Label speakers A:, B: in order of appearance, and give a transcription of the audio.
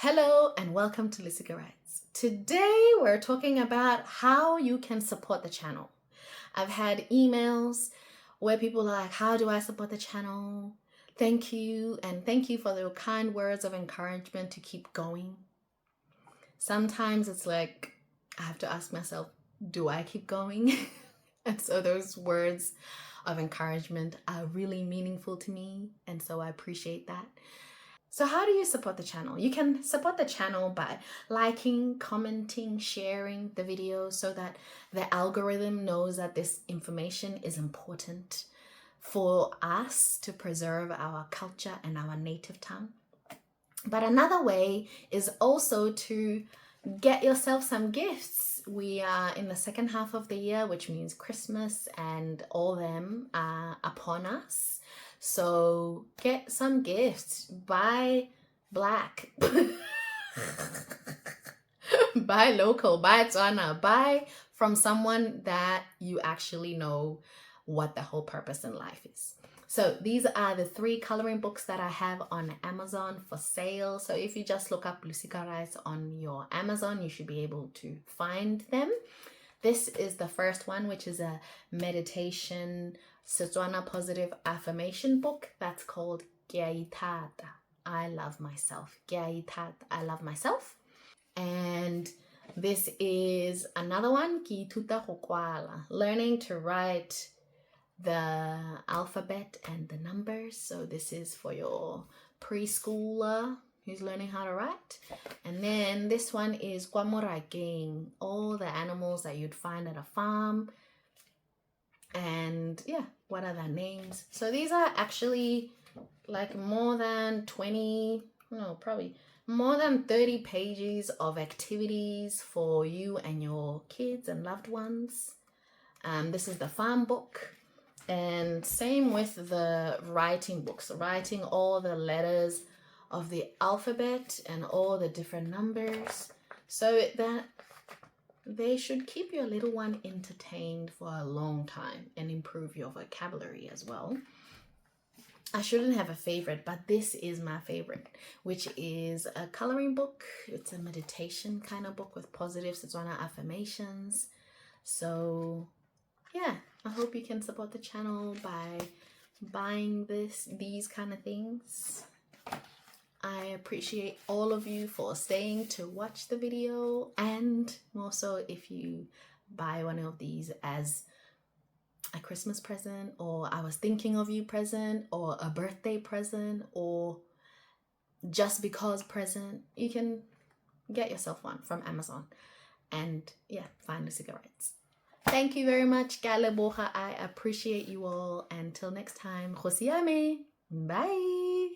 A: Hello and welcome to Losika Writes. Today we're talking about how you can support the channel. I've had emails where people are like, how do I support the channel? Thank you, and thank you for the kind words of encouragement to keep going. Sometimes it's like I have to ask myself, do I keep going? And so those words of encouragement are really meaningful to me, and so I appreciate that. So how do you support the channel? You can support the channel by liking, commenting, sharing the video so that the algorithm knows that this information is important for us to preserve our culture and our native tongue. But another way is also to get yourself some gifts. We are in the second half of the year, which means Christmas and all them are upon us. So get some gifts. Buy black. Buy local. Buy Botswana. Buy from someone that you actually know what the whole purpose in life is. So these are the 3 coloring books that I have on Amazon for sale. So if you just look up Losika Writes on your Amazon, you should be able to find them. This is the first one, which is a meditation Setswana positive affirmation book that's called Giaitata. I love myself. Giaitata. I love myself. And this is another one, Ki Tuta Hokwala, learning to write the alphabet and the numbers. So this is for your preschooler who's learning how to write. And then this one is Kwamuraging, all the animals that you'd find at a farm. And yeah, what are their names? So these are actually like more than 30 pages of activities for you and your kids and loved ones. This is the farm book. And same with the writing books, writing all the letters of the alphabet and all the different numbers, so that they should keep your little one entertained for a long time and improve your vocabulary as well. I shouldn't have a favorite, but this is my favorite, which is a coloring book. It's a meditation kind of book with positive Setswana affirmations. So yeah, I hope you can support the channel by buying these kind of things. I appreciate all of you for staying to watch the video, and more so if you buy one of these as a Christmas present, or I was thinking of you present, or a birthday present, or just because present. You can get yourself one from Amazon. And yeah, find Losika Writes. Thank you very much, Galeboha. I appreciate you all. Until next time, Khosiame. Bye.